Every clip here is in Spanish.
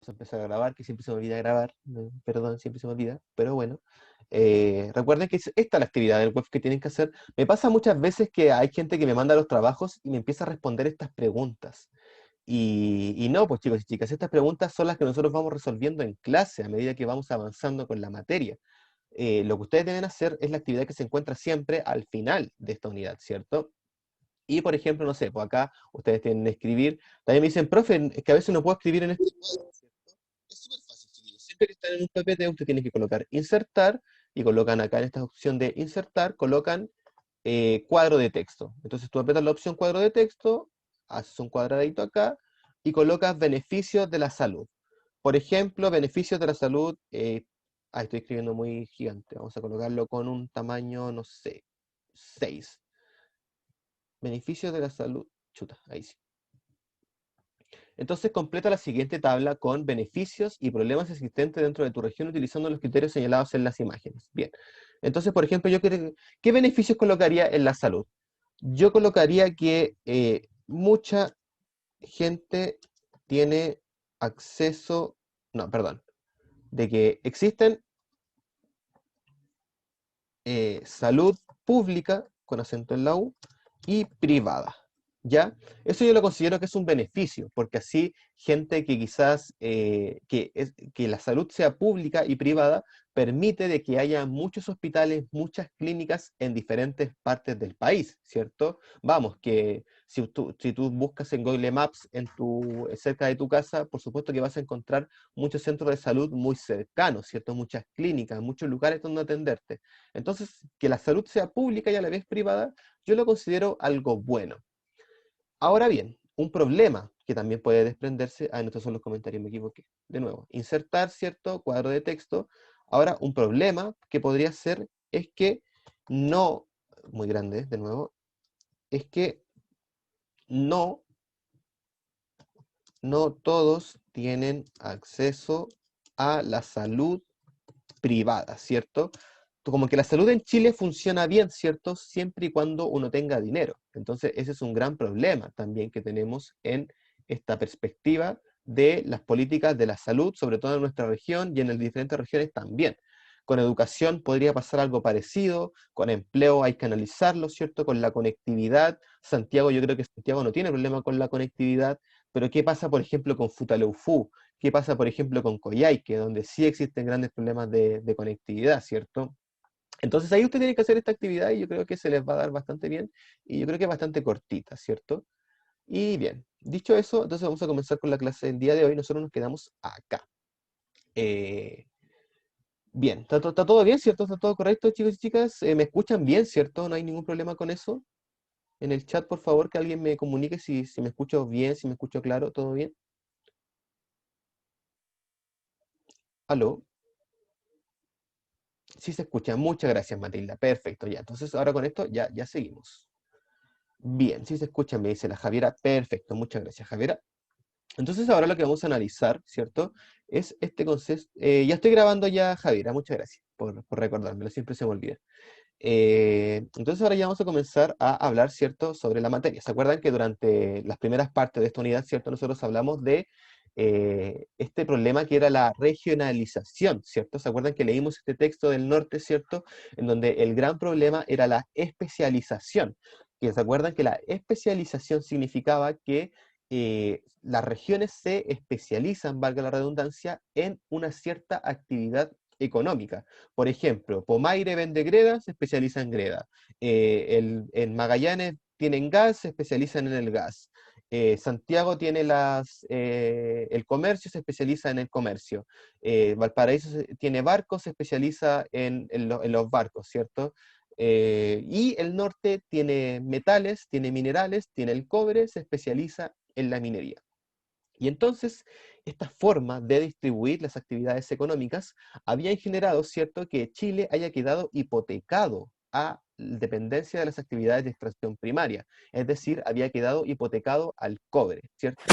a empezar a grabar, que siempre se me olvida grabar, perdón, siempre se me olvida, pero bueno. Recuerden que esta es la actividad del web que tienen que hacer. Me pasa muchas veces que hay gente que me manda los trabajos y me empieza a responder estas preguntas. Y no, pues chicos y chicas, estas preguntas son las que nosotros vamos resolviendo en clase a medida que vamos avanzando con la materia. Lo que ustedes deben hacer es la actividad que se encuentra siempre al final de esta unidad, ¿cierto? Y, por ejemplo, no sé, pues acá ustedes tienen que escribir. También me dicen, profe, es que a veces no puedo escribir en este cuadro, ¿cierto? Es súper fácil, chiquillos. Siempre que están en un PPT, usted tiene que colocar insertar, y colocan acá en esta opción de insertar, colocan cuadro de texto. Entonces tú apretas la opción cuadro de texto, haces un cuadradito acá, y colocas beneficios de la salud. Por ejemplo, beneficios de la salud, estoy escribiendo muy gigante, vamos a colocarlo con un tamaño, no sé, 6. Beneficios de la salud, chuta, ahí sí. Entonces completa la siguiente tabla con beneficios y problemas existentes dentro de tu región utilizando los criterios señalados en las imágenes. Bien, entonces, por ejemplo, ¿qué beneficios colocaría en la salud? Yo colocaría que mucha gente tiene acceso, no, perdón, de que existen salud pública, con acento en la U, y privada, ¿ya? Eso yo lo considero que es un beneficio, porque así gente que quizás, que la salud sea pública y privada, permite de que haya muchos hospitales, muchas clínicas en diferentes partes del país, ¿cierto? Vamos, que si tú buscas en Google Maps cerca de tu casa, por supuesto que vas a encontrar muchos centros de salud muy cercanos, ¿cierto? Muchas clínicas, muchos lugares donde atenderte. Entonces, que la salud sea pública y a la vez privada, yo lo considero algo bueno. Ahora bien, un problema que también puede desprenderse, no, estos son los comentarios, me equivoqué. De nuevo, insertar, ¿cierto? Cuadro de texto. Ahora, un problema que podría ser es que no, muy grande, de nuevo, es que no, no todos tienen acceso a la salud privada, ¿cierto? Como que la salud en Chile funciona bien, ¿cierto? Siempre y cuando uno tenga dinero. Entonces, ese es un gran problema también que tenemos en esta perspectiva de las políticas de la salud, sobre todo en nuestra región y en las diferentes regiones también. Con educación podría pasar algo parecido, con empleo hay que analizarlo, ¿cierto? Con la conectividad, Santiago, yo creo que Santiago no tiene problema con la conectividad, pero ¿qué pasa, por ejemplo, con Futaleufú? ¿Qué pasa, por ejemplo, con Coyhaique, donde sí existen grandes problemas de conectividad, ¿cierto? Entonces ahí usted tiene que hacer esta actividad y yo creo que se les va a dar bastante bien y yo creo que es bastante cortita, ¿cierto? Y bien, dicho eso, entonces vamos a comenzar con la clase del día de hoy. Nosotros nos quedamos acá. Eh, bien, ¿está todo bien, cierto? ¿Está todo correcto, chicos y chicas? ¿Me escuchan bien, cierto? ¿No hay ningún problema con eso? En el chat, por favor, que alguien me comunique si me escucho bien, si me escucho claro, ¿todo bien? ¿Aló? Sí se escucha. Muchas gracias, Matilda. Perfecto, ya. Entonces ahora con esto ya seguimos. Bien, sí se escucha, me dice la Javiera. Perfecto, muchas gracias, Javiera. Entonces ahora lo que vamos a analizar, ¿cierto? Es este concepto. Ya estoy grabando ya, Javiera, muchas gracias por recordármelo, siempre se me olvida. Entonces ahora ya vamos a comenzar a hablar, ¿cierto?, sobre la materia. ¿Se acuerdan que durante las primeras partes de esta unidad, ¿cierto?, nosotros hablamos de este problema que era la regionalización, ¿cierto? ¿Se acuerdan que leímos este texto del norte, ¿cierto?, en donde el gran problema era la especialización. ¿Y se acuerdan que la especialización significaba que las regiones se especializan, valga la redundancia, en una cierta actividad económica? Por ejemplo, Pomaire vende greda, se especializa en greda. En Magallanes tienen gas, se especializan en el gas. Santiago tiene el comercio, se especializa en el comercio. Valparaíso tiene barcos, se especializa en los barcos, ¿cierto? Y el norte tiene metales, tiene minerales, tiene el cobre, se especializa en la minería. Y entonces, esta forma de distribuir las actividades económicas había generado, ¿cierto?, que Chile haya quedado hipotecado a dependencia de las actividades de extracción primaria, es decir, había quedado hipotecado al cobre, ¿cierto?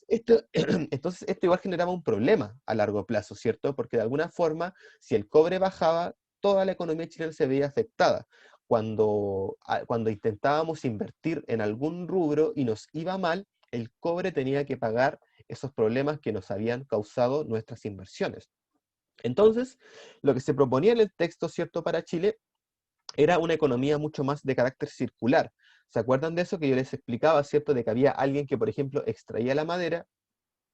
Entonces esto igual generaba un problema a largo plazo, ¿cierto? Porque de alguna forma, si el cobre bajaba, toda la economía chilena se veía afectada. Cuando intentábamos invertir en algún rubro y nos iba mal, el cobre tenía que pagar esos problemas que nos habían causado nuestras inversiones. Entonces, lo que se proponía en el texto, ¿cierto?, para Chile, era una economía mucho más de carácter circular. ¿Se acuerdan de eso que yo les explicaba, cierto? De que había alguien que, por ejemplo, extraía la madera,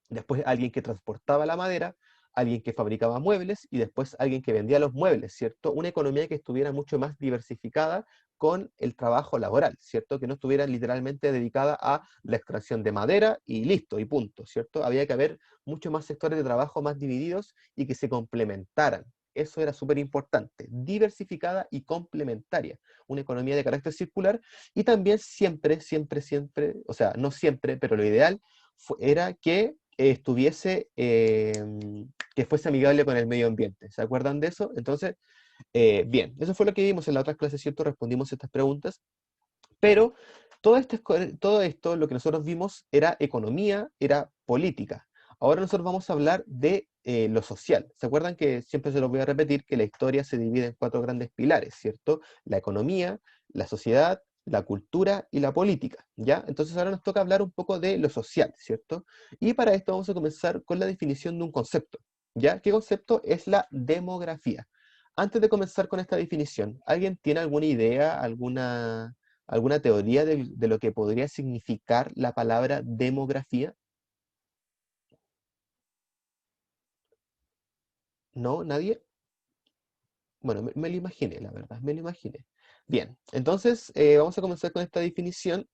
después alguien que transportaba la madera, alguien que fabricaba muebles y después alguien que vendía los muebles, ¿cierto? Una economía que estuviera mucho más diversificada con el trabajo laboral, ¿cierto? Que no estuviera literalmente dedicada a la extracción de madera y listo, y punto, ¿cierto? Había que haber muchos más sectores de trabajo más divididos y que se complementaran. Eso era súper importante, diversificada y complementaria, una economía de carácter circular y también siempre, o sea, no siempre, pero lo ideal era que que fuese amigable con el medio ambiente. ¿Se acuerdan de eso? Entonces, bien, eso fue lo que vimos en la otra clase, ¿cierto? Respondimos estas preguntas, pero todo esto, lo que nosotros vimos era economía, era política. Ahora nosotros vamos a hablar de lo social. ¿Se acuerdan que siempre se los voy a repetir que la historia se divide en 4 grandes pilares, ¿cierto? La economía, la sociedad, la cultura y la política, ¿ya? Entonces ahora nos toca hablar un poco de lo social, ¿cierto? Y para esto vamos a comenzar con la definición de un concepto, ¿ya? ¿Qué concepto? Es la demografía. Antes de comenzar con esta definición, ¿alguien tiene alguna idea, alguna teoría de lo que podría significar la palabra demografía? ¿No? ¿Nadie? Bueno, me lo imaginé, la verdad, me lo imaginé. Bien, entonces vamos a comenzar con esta definición.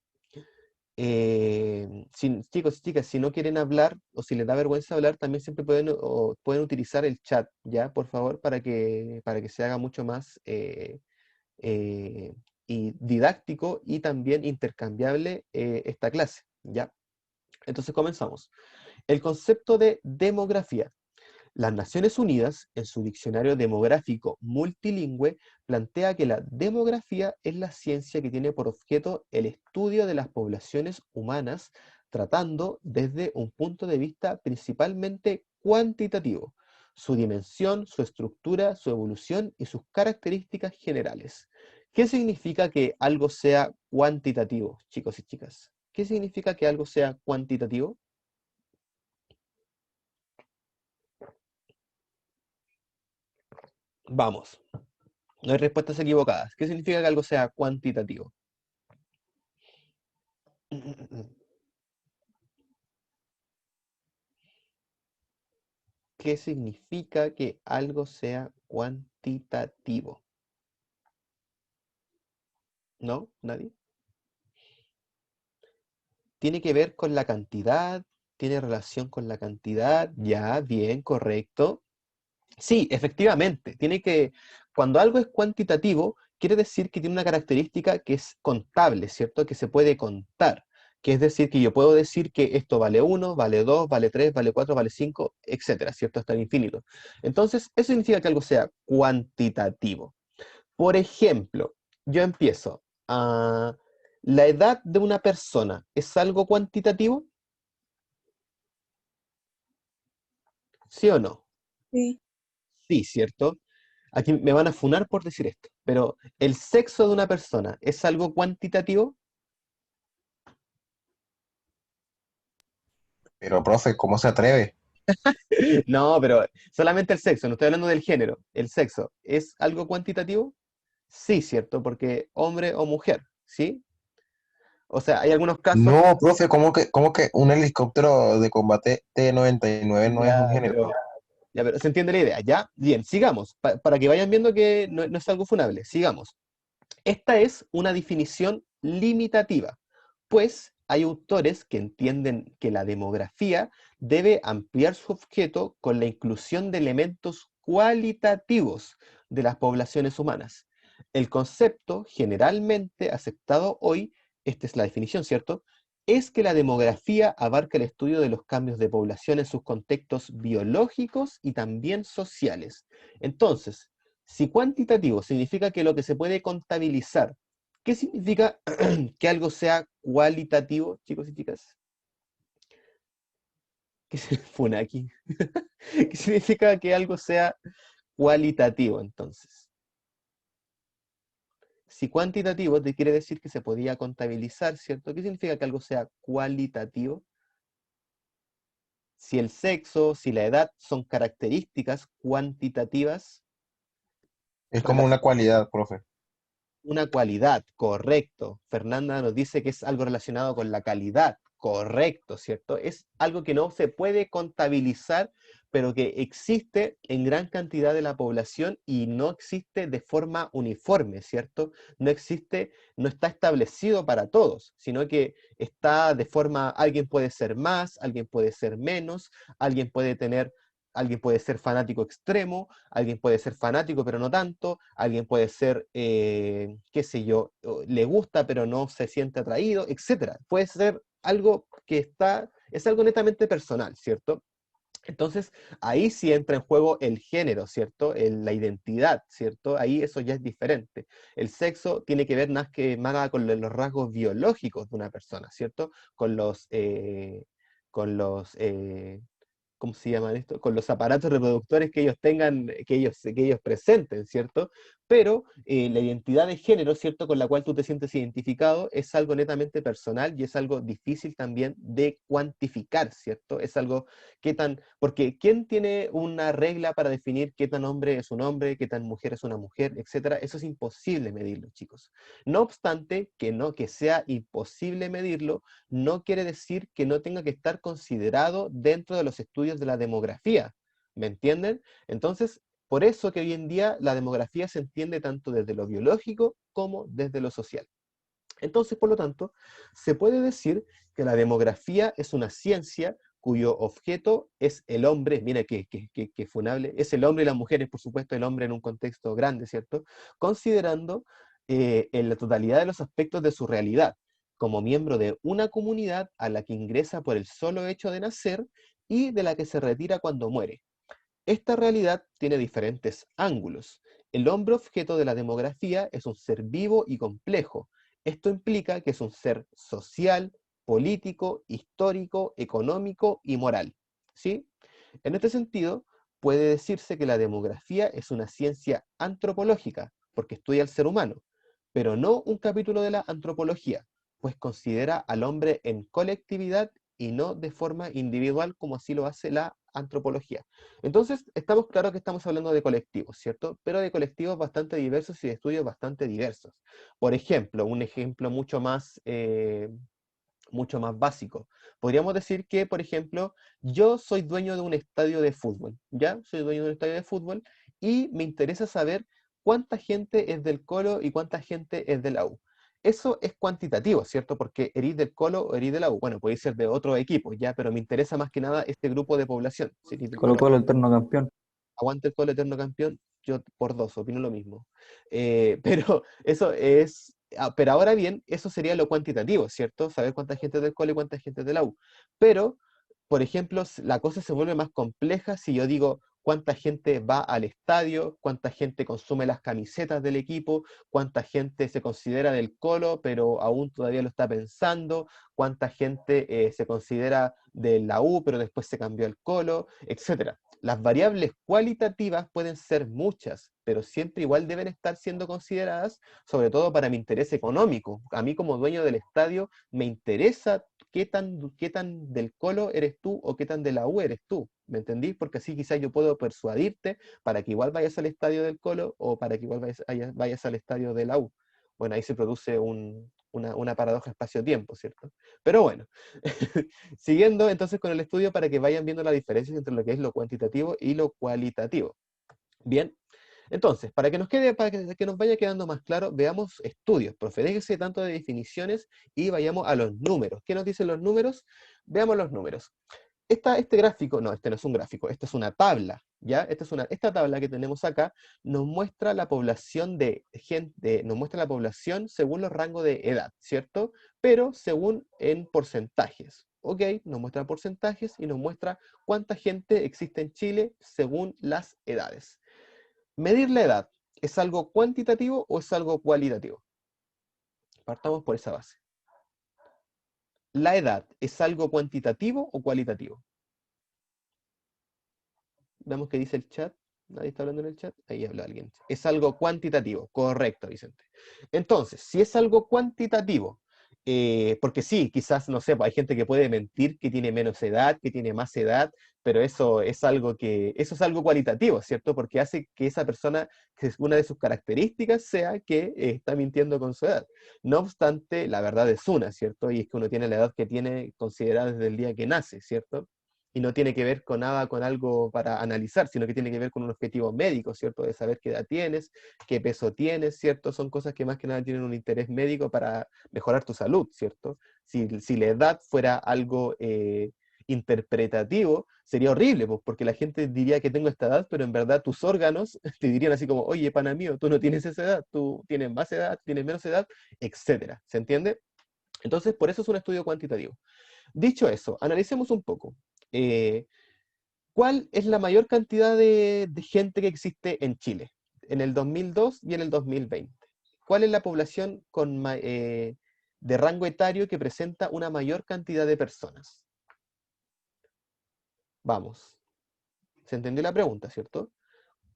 Chicos y chicas, si no quieren hablar o si les da vergüenza hablar, también siempre pueden utilizar el chat, ¿ya? Por favor, para que se haga mucho más eh, y didáctico y también intercambiable esta clase, ¿ya? Entonces comenzamos. El concepto de demografía. Las Naciones Unidas, en su diccionario demográfico multilingüe, plantea que la demografía es la ciencia que tiene por objeto el estudio de las poblaciones humanas, tratando desde un punto de vista principalmente cuantitativo, su dimensión, su estructura, su evolución y sus características generales. ¿Qué significa que algo sea cuantitativo, chicos y chicas? ¿Qué significa que algo sea cuantitativo? Vamos. No hay respuestas equivocadas. ¿Qué significa que algo sea cuantitativo? ¿Qué significa que algo sea cuantitativo? ¿No? ¿Nadie? ¿Tiene que ver con la cantidad? ¿Tiene relación con la cantidad? Ya, bien, correcto. Sí, efectivamente. Cuando algo es cuantitativo, quiere decir que tiene una característica que es contable, ¿cierto? Que se puede contar. Que es decir, que yo puedo decir que esto vale 1, vale 2, vale 3, vale 4, vale 5, etcétera, ¿cierto? Hasta el infinito. Entonces, eso significa que algo sea cuantitativo. Por ejemplo, yo empiezo. ¿La edad de una persona es algo cuantitativo? ¿Sí o no? Sí. Sí, ¿cierto? Aquí me van a funar por decir esto, pero ¿el sexo de una persona es algo cuantitativo? Pero, profe, ¿cómo se atreve? No, pero solamente el sexo, no estoy hablando del género. ¿El sexo es algo cuantitativo? Sí, ¿cierto? Porque hombre o mujer, ¿sí? O sea, hay algunos casos, No, profe, ¿cómo que un helicóptero de combate T-99 no es ya, un género? pero se entiende la idea, ¿ya? Bien, sigamos, para que vayan viendo que no es algo funable, sigamos. Esta es una definición limitativa, pues hay autores que entienden que la demografía debe ampliar su objeto con la inclusión de elementos cualitativos de las poblaciones humanas. El concepto generalmente aceptado hoy, esta es la definición, ¿cierto? Es que la demografía abarca el estudio de los cambios de población en sus contextos biológicos y también sociales. Entonces, si cuantitativo significa que lo que se puede contabilizar, ¿qué significa que algo sea cualitativo, chicos y chicas? ¿Qué se funa aquí? ¿Qué significa que algo sea cualitativo entonces? Si cuantitativo te quiere decir que se podía contabilizar, ¿cierto? ¿Qué significa que algo sea cualitativo? Si el sexo, si la edad son características cuantitativas, Es como una cualidad, profe. una cualidad, correcto. Fernanda nos dice que es algo relacionado con la calidad, correcto, ¿cierto? Es algo que no se puede contabilizar, pero que existe en gran cantidad de la población y no existe de forma uniforme, ¿cierto? No existe, no está establecido para todos, sino que está de forma, alguien puede ser más, alguien puede ser menos, alguien puede tener... Alguien puede ser fanático extremo, alguien puede ser fanático pero no tanto, alguien puede ser, qué sé yo, le gusta pero no se siente atraído, etcétera. Puede ser algo que está, es algo netamente personal, ¿cierto? Entonces, ahí sí entra en juego el género, ¿cierto? La identidad, ¿cierto? Ahí eso ya es diferente. El sexo tiene que ver más que nada con los rasgos biológicos de una persona, ¿cierto? Con los, ¿cómo se llaman esto? Con los aparatos reproductores que ellos tengan, que ellos presenten, ¿cierto? Pero la identidad de género, ¿cierto? Con la cual tú te sientes identificado, es algo netamente personal y es algo difícil también de cuantificar, ¿cierto? Es algo porque ¿quién tiene una regla para definir qué tan hombre es un hombre, qué tan mujer es una mujer, etcétera? Eso es imposible medirlo, chicos. No obstante, que sea imposible medirlo, no quiere decir que no tenga que estar considerado dentro de los estudios de la demografía. ¿Me entienden? Entonces, por eso que hoy en día la demografía se entiende tanto desde lo biológico como desde lo social. Entonces, por lo tanto, se puede decir que la demografía es una ciencia cuyo objeto es el hombre, mira qué funable, es el hombre y las mujeres, por supuesto, el hombre en un contexto grande, ¿cierto? Considerando en la totalidad de los aspectos de su realidad, como miembro de una comunidad a la que ingresa por el solo hecho de nacer y de la que se retira cuando muere. Esta realidad tiene diferentes ángulos. El hombre objeto de la demografía es un ser vivo y complejo. Esto implica que es un ser social, político, histórico, económico y moral. ¿Sí? En este sentido, puede decirse que la demografía es una ciencia antropológica, porque estudia al ser humano, pero no un capítulo de la antropología, pues considera al hombre en colectividad y no de forma individual como así lo hace la antropología. Entonces, estamos claros que estamos hablando de colectivos, ¿cierto? Pero de colectivos bastante diversos y de estudios bastante diversos. Por ejemplo, un ejemplo mucho más básico. Podríamos decir que, por ejemplo, yo soy dueño de un estadio de fútbol, ¿ya? Soy dueño de un estadio de fútbol y me interesa saber cuánta gente es del Colo y cuánta gente es de la U. Eso es cuantitativo, ¿cierto? Porque erís del Colo o erís de la U. Bueno, puede ser de otro equipo, ¿ya? Pero me interesa más que nada este grupo de población. Si erís del Colo Colo, Colo, eterno campeón. aguante el Colo eterno campeón, yo por dos, opino lo mismo. Pero eso es, pero ahora bien, eso sería lo cuantitativo, ¿cierto? Saber cuánta gente es del Colo y cuánta gente es de la U. Pero, por ejemplo, la cosa se vuelve más compleja si yo digo cuánta gente va al estadio, cuánta gente consume las camisetas del equipo, cuánta gente se considera del Colo, pero aún todavía lo está pensando, cuánta gente se considera de la U, pero después se cambió al Colo, etcétera. Las variables cualitativas pueden ser muchas, pero siempre igual deben estar siendo consideradas, sobre todo para mi interés económico. A mí como dueño del estadio me interesa qué tan del Colo eres tú o qué tan de la U eres tú, ¿me entendís? Porque así quizás yo puedo persuadirte para que igual vayas al estadio del Colo o para que igual vayas al estadio de la U. Bueno, ahí se produce una paradoja espacio-tiempo, ¿cierto? Pero bueno, siguiendo entonces con el estudio para que vayan viendo la diferencia entre lo que es lo cuantitativo y lo cualitativo. Bien, entonces, para que nos vaya quedando más claro, veamos estudios, profe, déjese tanto de definiciones y vayamos a los números. ¿Qué nos dicen los números? Veamos los números. Este gráfico, no, este no es un gráfico, esta es una tabla, ¿ya? Esta tabla que tenemos acá nos muestra la población de gente, nos muestra la población según los rangos de edad, ¿cierto? Pero según en porcentajes, ¿ok? Nos muestra porcentajes y nos muestra cuánta gente existe en Chile según las edades. Medir la edad, ¿es algo cuantitativo o es algo cualitativo? Partamos por esa base. ¿La edad es algo cuantitativo o cualitativo? Veamos qué dice el chat. Nadie está hablando en el chat. Ahí habla alguien. Es algo cuantitativo. Correcto, Vicente. Entonces, si es algo cuantitativo Porque sí, quizás, no sé, pues hay gente que puede mentir que tiene menos edad, que tiene más edad, pero eso es algo cualitativo, ¿cierto? Porque hace que esa persona, que una de sus características sea que está mintiendo con su edad. No obstante, la verdad es una, ¿cierto? Y es que uno tiene la edad que tiene considerada desde el día que nace, ¿cierto? Y no tiene que ver con nada, con algo para analizar, sino que tiene que ver con un objetivo médico, ¿cierto? De saber qué edad tienes, qué peso tienes, ¿cierto? Son cosas que más que nada tienen un interés médico para mejorar tu salud, ¿cierto? Si la edad fuera algo interpretativo, sería horrible, pues, porque la gente diría que tengo esta edad, pero en verdad tus órganos te dirían así como, oye, pana mío, tú no tienes esa edad, tú tienes más edad, tienes menos edad, etcétera. ¿Se entiende? Entonces, por eso es un estudio cuantitativo. Dicho eso, analicemos un poco. Eh, ¿Cuál es la mayor cantidad de gente que existe en Chile en el 2002 y en el 2020? ¿Cuál es la población de rango etario que presenta una mayor cantidad de personas? Vamos, ¿se entendió la pregunta, cierto?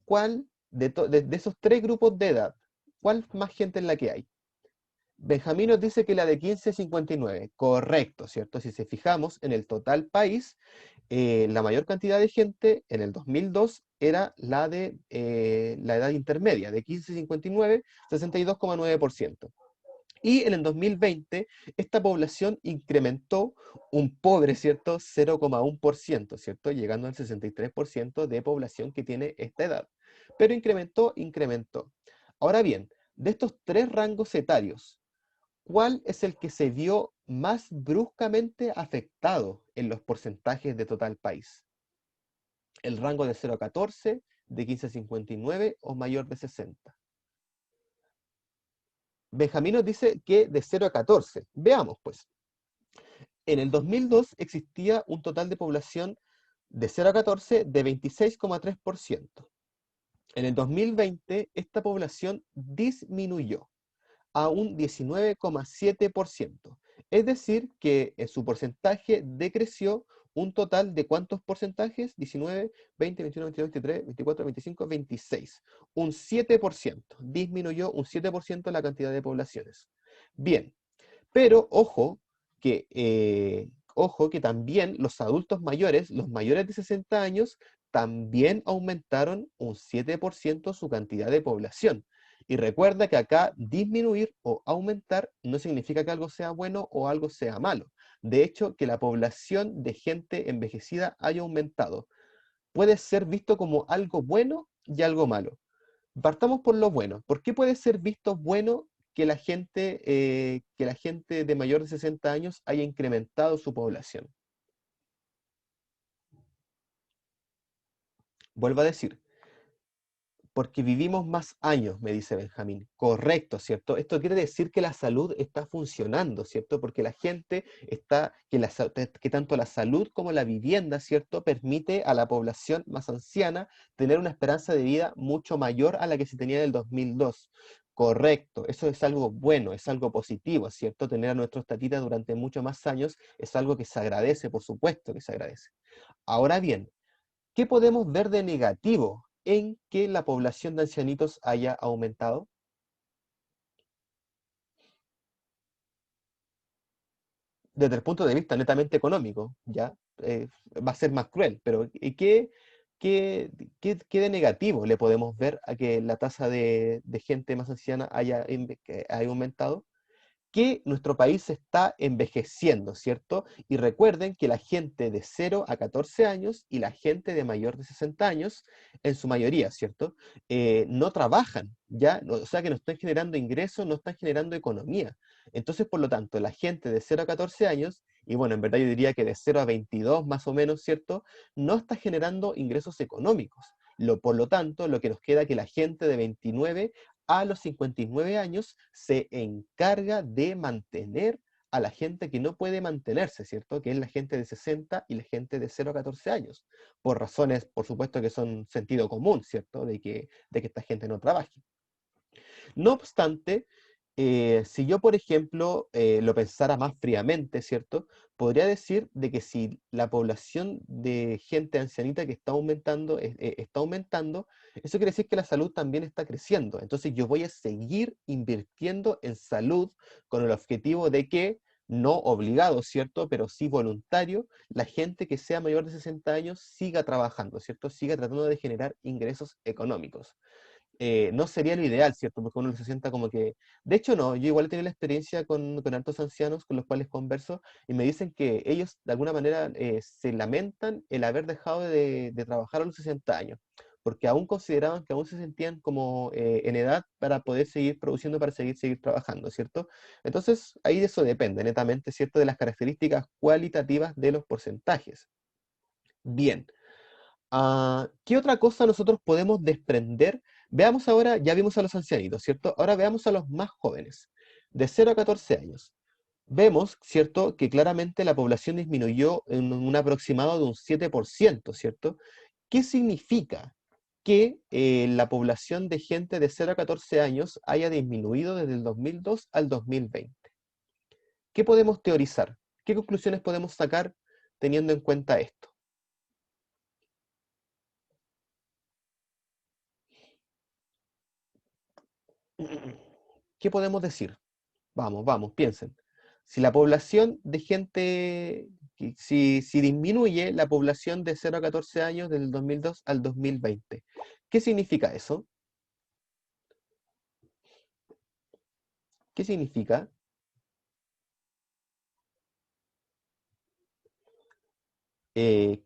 ¿Cuál de esos tres grupos de edad, cuál más gente es la que hay? Benjamín nos dice que la de 15 a 59, correcto, ¿cierto? Si se fijamos en el total país, la mayor cantidad de gente en el 2002 era la de la edad intermedia, de 15 a 59, 62,9%. Y en el 2020, esta población incrementó un pobre, ¿cierto? 0,1%, ¿cierto? Llegando al 63% de población que tiene esta edad. Pero incrementó. Ahora bien, de estos tres rangos etarios, ¿cuál es el que se vio más bruscamente afectado en los porcentajes de total país? ¿El rango de 0 a 14, de 15 a 59 o mayor de 60? Benjamín nos dice que de 0 a 14. Veamos, pues. En el 2002 existía un total de población de 0 a 14 de 26,3%. En el 2020, esta población disminuyó a un 19,7%. Es decir, que en su porcentaje decreció un total de ¿cuántos porcentajes? 19, 20, 21, 22, 23, 24, 25, 26. Un 7%. Disminuyó un 7% la cantidad de poblaciones. Bien, pero ojo que también los adultos mayores, los mayores de 60 años, también aumentaron un 7% su cantidad de población. Y recuerda que acá disminuir o aumentar no significa que algo sea bueno o algo sea malo. De hecho, que la población de gente envejecida haya aumentado puede ser visto como algo bueno y algo malo. Partamos por lo bueno. ¿Por qué puede ser visto bueno que la gente de mayor de 60 años haya incrementado su población? Vuelvo a decir, porque vivimos más años, me dice Benjamín. Correcto, ¿cierto? Esto quiere decir que la salud está funcionando, ¿cierto? Porque la gente está, que tanto la salud como la vivienda, ¿cierto? Permite a la población más anciana tener una esperanza de vida mucho mayor a la que se tenía en el 2002. Correcto, eso es algo bueno, es algo positivo, ¿cierto? Tener a nuestros tatitas durante muchos más años es algo que se agradece, por supuesto que se agradece. Ahora bien, ¿qué podemos ver de negativo en que la población de ancianitos haya aumentado? Desde el punto de vista netamente económico, ¿ya? Va a ser más cruel, pero qué, qué de negativo le podemos ver a que la tasa de gente más anciana que haya aumentado? Que nuestro país está envejeciendo, ¿cierto? Y recuerden que la gente de 0 a 14 años y la gente de mayor de 60 años, en su mayoría, ¿cierto? No trabajan, ¿ya? O sea que no están generando ingresos, no están generando economía. Entonces, por lo tanto, la gente de 0 a 14 años, y bueno, en verdad yo diría que de 0 a 22 más o menos, ¿cierto? No está generando ingresos económicos. Por lo tanto, lo que nos queda es que la gente de 29 a los 59 años se encarga de mantener a la gente que no puede mantenerse, ¿cierto? Que es la gente de 60 y la gente de 0 a 14 años, por razones, por supuesto, que son sentido común, ¿cierto? De que esta gente no trabaje. No obstante, Si yo, por ejemplo, lo pensara más fríamente, ¿cierto? Podría decir de que si la población de gente ancianita que está aumentando, está aumentando, eso quiere decir que la salud también está creciendo. Entonces yo voy a seguir invirtiendo en salud con el objetivo de que, no obligado, ¿cierto? Pero sí voluntario, la gente que sea mayor de 60 años siga trabajando, ¿cierto? Siga tratando de generar ingresos económicos. No sería lo ideal, ¿cierto? Porque uno se sienta como que... De hecho, no, yo igual he tenido la experiencia con hartos ancianos con los cuales converso y me dicen que ellos de alguna manera se lamentan el haber dejado de trabajar a los 60 años, porque aún consideraban que aún se sentían como en edad para poder seguir produciendo, para seguir trabajando, ¿cierto? Entonces, ahí de eso depende, netamente, ¿cierto? De las características cualitativas de los porcentajes. Bien. ¿Qué otra cosa nosotros podemos desprender? Veamos ahora, ya vimos a los ancianitos, ¿cierto? Ahora veamos a los más jóvenes, de 0 a 14 años. Vemos, ¿cierto?, que claramente la población disminuyó en un aproximado de un 7%, ¿cierto? ¿Qué significa que la población de gente de 0 a 14 años haya disminuido desde el 2002 al 2020? ¿Qué podemos teorizar? ¿Qué conclusiones podemos sacar teniendo en cuenta esto? ¿Qué podemos decir? Vamos, vamos, piensen. Si la población de gente, si disminuye la población de 0 a 14 años del 2002 al 2020, ¿qué significa eso? ¿Qué significa? Eh,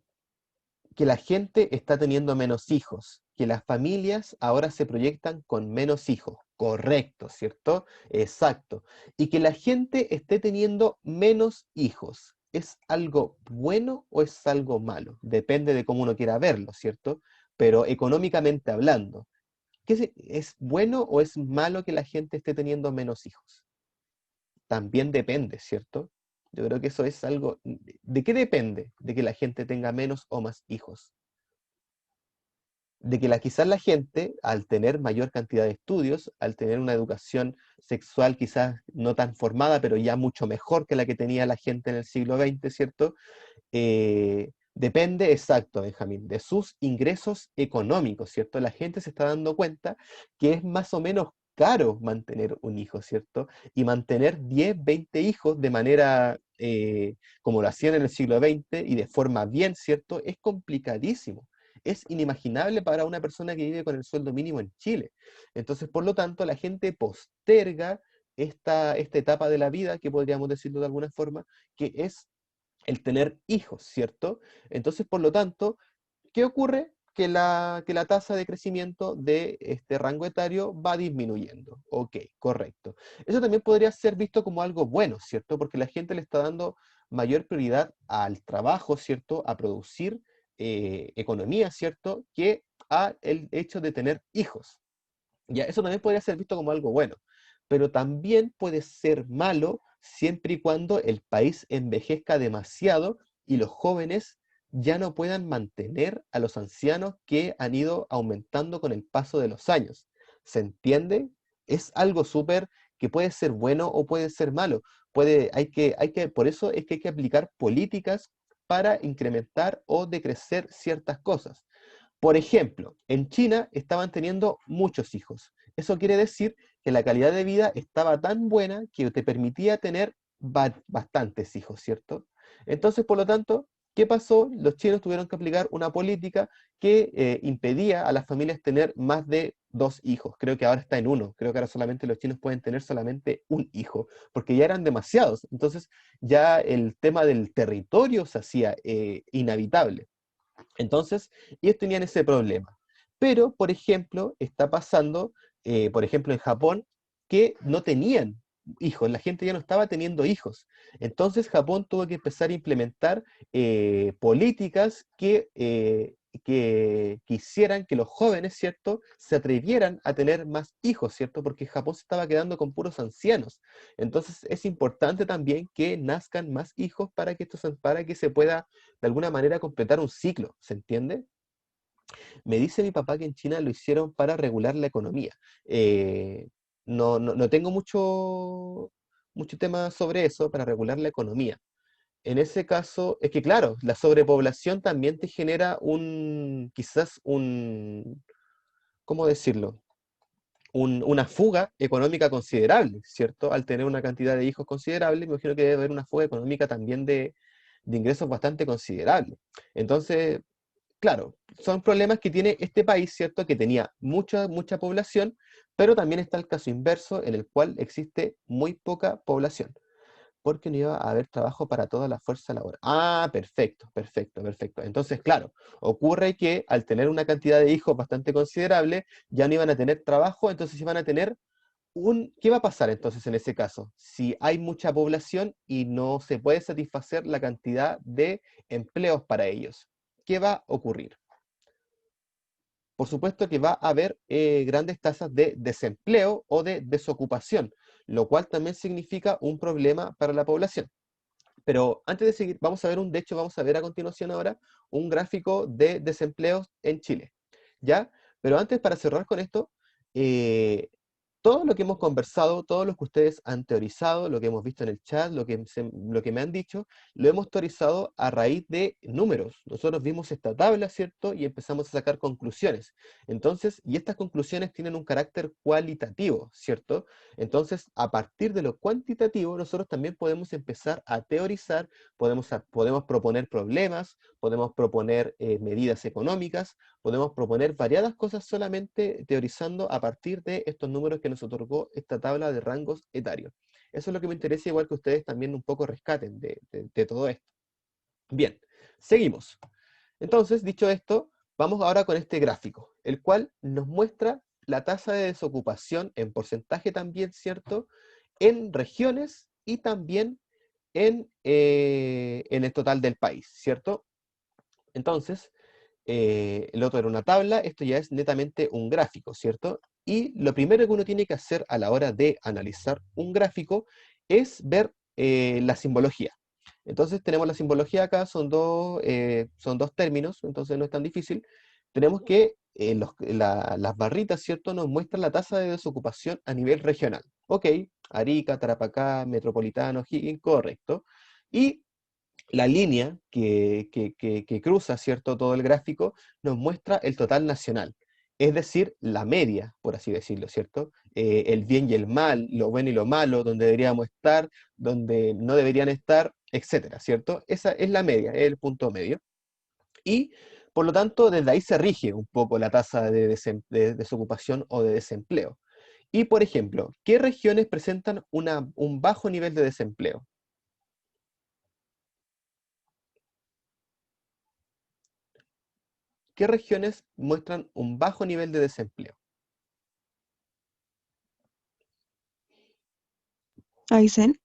que la gente está teniendo menos hijos, que las familias ahora se proyectan con menos hijos. Correcto, ¿cierto? Exacto. Y que la gente esté teniendo menos hijos. ¿Es algo bueno o es algo malo? Depende de cómo uno quiera verlo, ¿cierto? Pero económicamente hablando, ¿es bueno o es malo que la gente esté teniendo menos hijos? También depende, ¿cierto? Yo creo que eso es algo... ¿De qué depende de que la gente tenga menos o más hijos? De que quizás la gente, al tener mayor cantidad de estudios, al tener una educación sexual quizás no tan formada, pero ya mucho mejor que la que tenía la gente en el siglo XX, ¿cierto? Depende, exacto, Benjamín, de sus ingresos económicos, ¿cierto? La gente se está dando cuenta que es más o menos caro mantener un hijo, ¿cierto? Y mantener 10, 20 hijos de manera como lo hacían en el siglo XX y de forma bien, ¿cierto? Es complicadísimo. Es inimaginable para una persona que vive con el sueldo mínimo en Chile. Entonces, por lo tanto, la gente posterga esta etapa de la vida, que podríamos decirlo de alguna forma, que es el tener hijos, ¿cierto? Entonces, por lo tanto, ¿qué ocurre? Que la tasa de crecimiento de este rango etario va disminuyendo. Ok, correcto. Eso también podría ser visto como algo bueno, ¿cierto? Porque la gente le está dando mayor prioridad al trabajo, ¿cierto? A producir economía, ¿cierto? Que a el hecho de tener hijos. Ya, eso también podría ser visto como algo bueno, pero también puede ser malo siempre y cuando el país envejezca demasiado y los jóvenes ya no puedan mantener a los ancianos que han ido aumentando con el paso de los años. ¿Se entiende? Es algo súper que puede ser bueno o puede ser malo. Por eso es que hay que aplicar políticas para incrementar o decrecer ciertas cosas. Por ejemplo, en China estaban teniendo muchos hijos. Eso quiere decir que la calidad de vida estaba tan buena que te permitía tener bastantes hijos, ¿cierto? Entonces, por lo tanto, ¿qué pasó? Los chinos tuvieron que aplicar una política que impedía a las familias tener más de 2 hijos. Creo que ahora está en uno. Creo que ahora solamente los chinos pueden tener solamente un hijo, porque ya eran demasiados. Entonces, ya el tema del territorio se hacía inhabitable. Entonces, ellos tenían ese problema. Pero, por ejemplo, está pasando, por ejemplo, en Japón, que no tenían hijos, la gente ya no estaba teniendo hijos. Entonces, Japón tuvo que empezar a implementar políticas que quisieran que los jóvenes, ¿cierto?, se atrevieran a tener más hijos, ¿cierto? Porque Japón se estaba quedando con puros ancianos. Entonces, es importante también que nazcan más hijos para que se pueda de alguna manera completar un ciclo, ¿se entiende? Me dice mi papá que en China lo hicieron para regular la economía. Eh, no tengo mucho tema sobre eso para regular la economía. En ese caso, es que claro, la sobrepoblación también te genera quizás ¿cómo decirlo? Una fuga económica considerable, ¿cierto? Al tener una cantidad de hijos considerable, me imagino que debe haber una fuga económica también de ingresos bastante considerable. Entonces, claro, son problemas que tiene este país, ¿cierto? Que tenía mucha población, pero también está el caso inverso en el cual existe muy poca población, porque no iba a haber trabajo para toda la fuerza laboral. Ah, perfecto, perfecto, perfecto. Entonces, claro, ocurre que al tener una cantidad de hijos bastante considerable, ya no iban a tener trabajo, entonces iban a tener ¿qué va a pasar entonces en ese caso? Si hay mucha población y no se puede satisfacer la cantidad de empleos para ellos, ¿qué va a ocurrir? Por supuesto que va a haber grandes tasas de desempleo o de desocupación, lo cual también significa un problema para la población. Pero antes de seguir, de hecho, vamos a ver a continuación ahora un gráfico de desempleos en Chile. ¿Ya? Pero antes, para cerrar con esto, eh, todo lo que hemos conversado, todo lo que ustedes han teorizado, lo que hemos visto en el chat, lo que me han dicho, lo hemos teorizado a raíz de números. Nosotros vimos esta tabla, ¿cierto? Y empezamos a sacar conclusiones. Entonces, y estas conclusiones tienen un carácter cualitativo, ¿cierto? Entonces, a partir de lo cuantitativo, nosotros también podemos empezar a teorizar, podemos proponer problemas, podemos proponer medidas económicas, podemos proponer variadas cosas solamente teorizando a partir de estos números que nos otorgó esta tabla de rangos etarios. Eso es lo que me interesa, igual que ustedes también un poco rescaten de todo esto. Bien, seguimos. Entonces, dicho esto, vamos ahora con este gráfico, el cual nos muestra la tasa de desocupación en porcentaje también, ¿cierto? En regiones y también en el total del país, ¿cierto? Entonces, el otro era una tabla, esto ya es netamente un gráfico, ¿cierto? Y lo primero que uno tiene que hacer a la hora de analizar un gráfico es ver la simbología. Entonces tenemos la simbología acá, son dos términos, entonces no es tan difícil. Tenemos que las barritas, ¿cierto? Nos muestran la tasa de desocupación a nivel regional. Ok, Arica, Tarapacá, Metropolitano, Higgins, correcto. Y la línea que cruza, ¿cierto?, todo el gráfico, nos muestra el total nacional, es decir, la media, por así decirlo, ¿cierto? El bien y el mal, lo bueno y lo malo, donde deberíamos estar, donde no deberían estar, etcétera, ¿cierto? Esa es la media, es el punto medio. Y, por lo tanto, desde ahí se rige un poco la tasa de desocupación o de desempleo. Y, por ejemplo, ¿qué regiones presentan un bajo nivel de desempleo? ¿Qué regiones muestran un bajo nivel de desempleo? Aysén.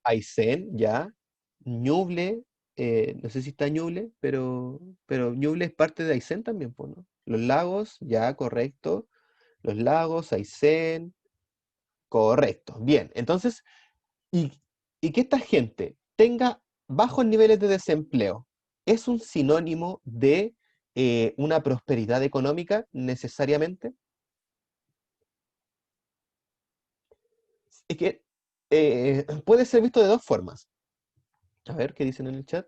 Aysén, ya. Ñuble, no sé si está Ñuble, pero Ñuble es parte de Aysén también, pues, ¿no? Los lagos, ya, correcto. Los lagos, Aysén, correcto. Bien, entonces, y, y que esta gente tenga bajos niveles de desempleo, ¿es un sinónimo de una prosperidad económica necesariamente? Es que puede ser visto de dos formas. A ver, ¿qué dicen en el chat?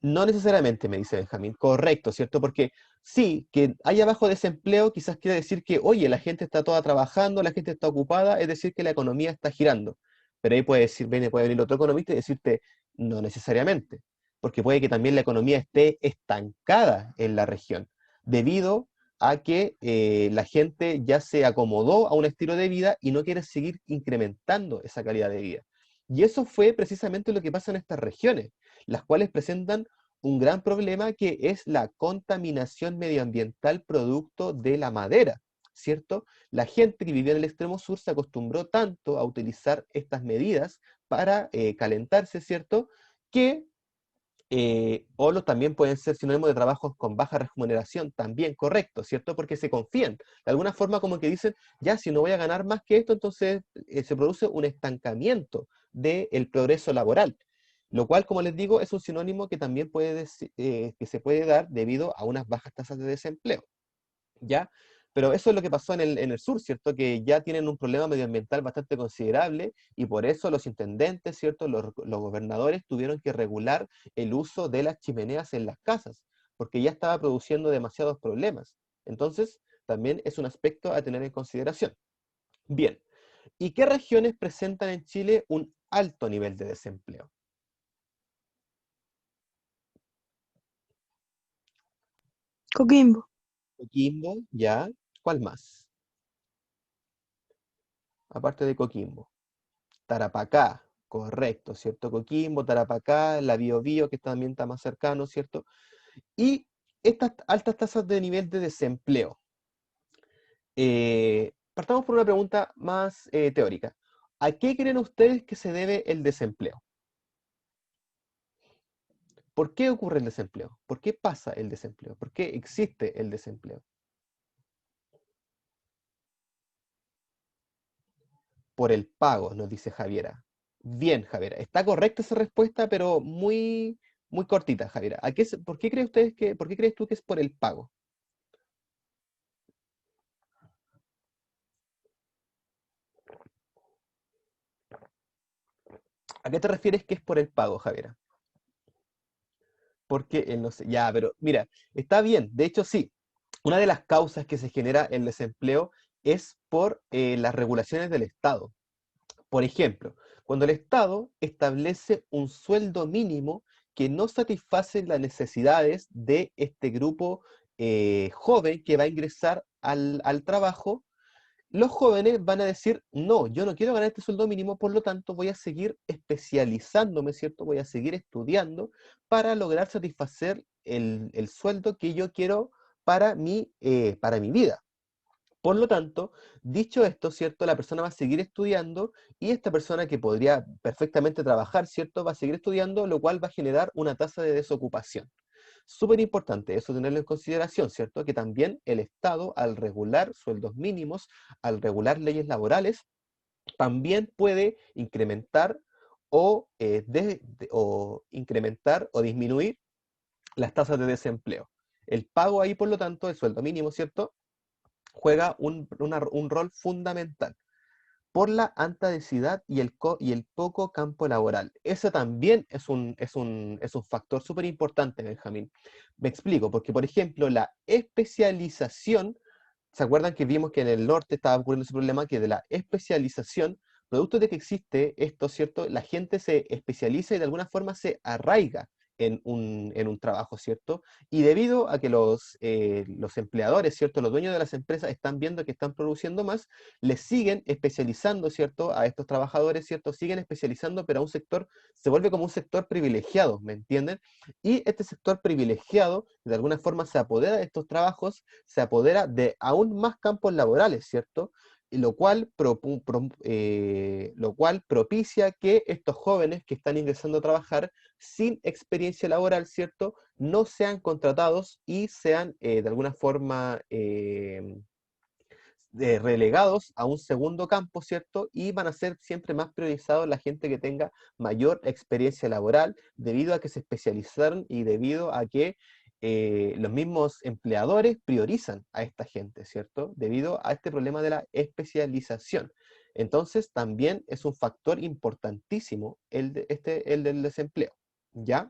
No necesariamente, me dice Benjamín. Correcto, ¿cierto? Porque sí, que haya bajo desempleo quizás quiere decir que, oye, la gente está toda trabajando, la gente está ocupada, es decir, que la economía está girando. Pero ahí puede venir otro economista y decirte, no necesariamente, porque puede que también la economía esté estancada en la región, debido a que la gente ya se acomodó a un estilo de vida y no quiere seguir incrementando esa calidad de vida. Y eso fue precisamente lo que pasa en estas regiones, las cuales presentan un gran problema que es la contaminación medioambiental producto de la madera, ¿cierto? La gente que vivía en el extremo sur se acostumbró tanto a utilizar estas medidas para calentarse, ¿cierto? Que también pueden ser sinónimos de trabajos con baja remuneración, también correcto, ¿cierto? Porque se confían. De alguna forma como que dicen, ya, si no voy a ganar más que esto, entonces se produce un estancamiento del progreso laboral. Lo cual, como les digo, es un sinónimo que también que se puede dar debido a unas bajas tasas de desempleo, ¿ya? Pero eso es lo que pasó en el sur, ¿cierto? Que ya tienen un problema medioambiental bastante considerable y por eso los intendentes, ¿cierto? Los gobernadores tuvieron que regular el uso de las chimeneas en las casas, porque ya estaba produciendo demasiados problemas. Entonces, también es un aspecto a tener en consideración. Bien, ¿y qué regiones presentan en Chile un alto nivel de desempleo? Coquimbo. Coquimbo, ya. ¿Cuál más? Aparte de Coquimbo. Tarapacá, correcto, ¿cierto? Coquimbo, Tarapacá, la Biobío, que también está más cercano, ¿cierto? Y estas altas tasas de nivel de desempleo. Partamos por una pregunta más teórica. ¿A qué creen ustedes que se debe el desempleo? ¿Por qué ocurre el desempleo? ¿Por qué pasa el desempleo? ¿Por qué existe el desempleo? Por el pago, nos dice Javiera. Bien, Javiera. Está correcta esa respuesta, pero muy, muy cortita, Javiera. ¿Por qué crees tú que es por el pago? ¿A qué te refieres que es por el pago, Javiera? Porque no sé, ya, pero mira, está bien, de hecho sí. Una de las causas que se genera el desempleo es por las regulaciones del Estado. Por ejemplo, cuando el Estado establece un sueldo mínimo que no satisface las necesidades de este grupo joven que va a ingresar al trabajo, los jóvenes van a decir, no, yo no quiero ganar este sueldo mínimo, por lo tanto voy a seguir especializándome, ¿cierto? Voy a seguir estudiando para lograr satisfacer el sueldo que yo quiero para mi vida. Por lo tanto, dicho esto, ¿cierto? La persona va a seguir estudiando y esta persona que podría perfectamente trabajar, ¿cierto? Va a seguir estudiando, lo cual va a generar una tasa de desocupación. Súper importante eso tenerlo en consideración, ¿cierto? Que también el Estado, al regular sueldos mínimos, al regular leyes laborales, también puede incrementar o incrementar o disminuir las tasas de desempleo. El pago ahí, por lo tanto, el sueldo mínimo, ¿cierto? Juega un rol fundamental por la alta densidad y el poco campo laboral. Ese también es un factor súper importante, Benjamín. Me explico, porque por ejemplo, la especialización, ¿se acuerdan que vimos que en el norte estaba ocurriendo ese problema que de la especialización, producto de que existe esto, ¿cierto? La gente se especializa y de alguna forma se arraiga en un trabajo, ¿cierto? Y debido a que los empleadores, ¿cierto? Los dueños de las empresas están viendo que están produciendo más, les siguen especializando, ¿cierto? A estos trabajadores, ¿cierto? Siguen especializando, pero a un sector, se vuelve como un sector privilegiado, ¿me entienden? Y este sector privilegiado, de alguna forma, se apodera de estos trabajos, se apodera de aún más campos laborales, ¿cierto? Y lo cual propicia que estos jóvenes que están ingresando a trabajar sin experiencia laboral, ¿cierto? No sean contratados y sean de alguna forma relegados a un segundo campo, ¿cierto? Y van a ser siempre más priorizados la gente que tenga mayor experiencia laboral, debido a que se especializaron y debido a que los mismos empleadores priorizan a esta gente, ¿cierto? Debido a este problema de la especialización. Entonces, también es un factor importantísimo el del desempleo, ¿ya?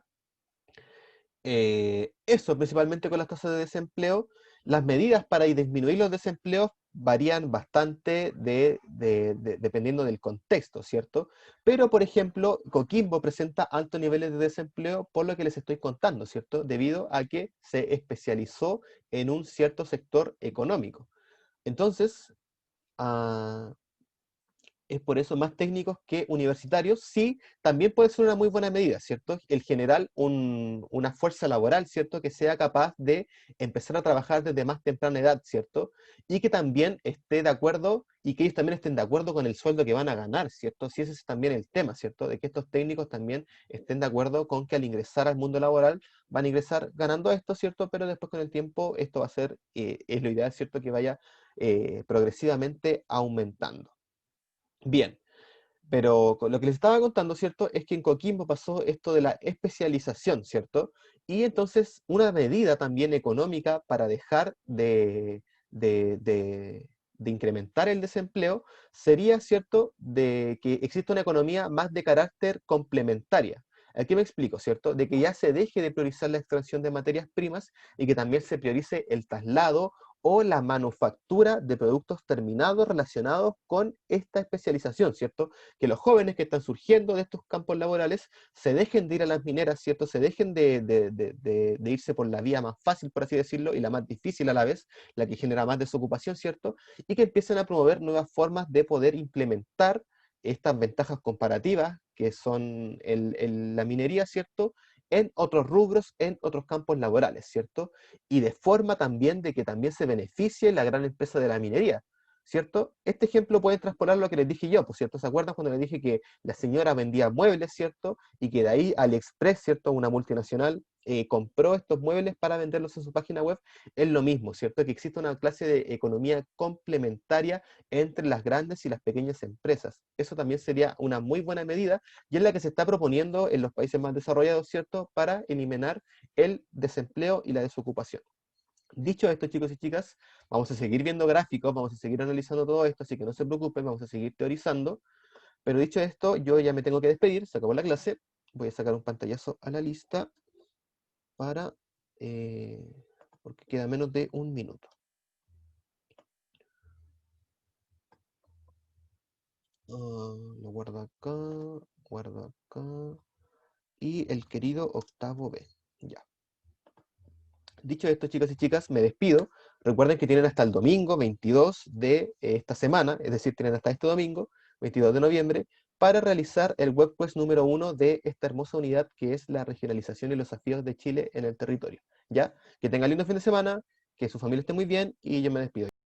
Eso, principalmente con las tasas de desempleo. Las medidas para disminuir los desempleos varían bastante dependiendo del contexto, ¿cierto? Pero, por ejemplo, Coquimbo presenta altos niveles de desempleo por lo que les estoy contando, ¿cierto? Debido a que se especializó en un cierto sector económico. Entonces, ah, es por eso más técnicos que universitarios, sí, también puede ser una muy buena medida, ¿cierto? El generar una fuerza laboral, ¿cierto? Que sea capaz de empezar a trabajar desde más temprana edad, ¿cierto? Y que también esté de acuerdo y que ellos también estén de acuerdo con el sueldo que van a ganar, ¿cierto? Si ese es también el tema, ¿cierto? De que estos técnicos también estén de acuerdo con que al ingresar al mundo laboral van a ingresar ganando esto, ¿cierto? Pero después con el tiempo esto va a ser, es lo ideal, ¿cierto? Que vaya progresivamente aumentando. Bien, pero lo que les estaba contando, ¿cierto? Es que en Coquimbo pasó esto de la especialización, ¿cierto? Y entonces una medida también económica para dejar de incrementar el desempleo sería, ¿cierto?, de que existe una economía más de carácter complementaria. Aquí me explico, ¿cierto? De que ya se deje de priorizar la extracción de materias primas y que también se priorice el traslado o la manufactura de productos terminados relacionados con esta especialización, ¿cierto? Que los jóvenes que están surgiendo de estos campos laborales se dejen de ir a las mineras, ¿cierto? Se dejen de irse por la vía más fácil, por así decirlo, y la más difícil a la vez, la que genera más desocupación, ¿cierto? Y que empiecen a promover nuevas formas de poder implementar estas ventajas comparativas, que son la minería, ¿cierto?, en otros rubros, en otros campos laborales, ¿cierto? Y de forma también de que también se beneficie la gran empresa de la minería, ¿cierto? Este ejemplo puede traspolar lo que les dije yo, pues, ¿cierto? ¿Se acuerdan cuando les dije que la señora vendía muebles, ¿cierto? Y que de ahí AliExpress, ¿cierto?, una multinacional, compró estos muebles para venderlos en su página web. Es lo mismo, ¿cierto? Que existe una clase de economía complementaria entre las grandes y las pequeñas empresas. Eso también sería una muy buena medida y es la que se está proponiendo en los países más desarrollados, ¿cierto?, para eliminar el desempleo y la desocupación. Dicho esto, chicos y chicas, vamos a seguir viendo gráficos, vamos a seguir analizando todo esto, así que no se preocupen, vamos a seguir teorizando. Pero dicho esto, yo ya me tengo que despedir, se acabó la clase. Voy a sacar un pantallazo a la lista para... porque queda menos de un minuto. Lo guardo acá, y el querido octavo B. Ya. Dicho esto, chicos y chicas, me despido. Recuerden que tienen hasta el domingo 22 de esta semana, es decir, tienen hasta este domingo, 22 de noviembre, para realizar el webquest número 1 de esta hermosa unidad que es la regionalización y los desafíos de Chile en el territorio. ¿Ya? Que tengan lindo fin de semana, que su familia esté muy bien y yo me despido.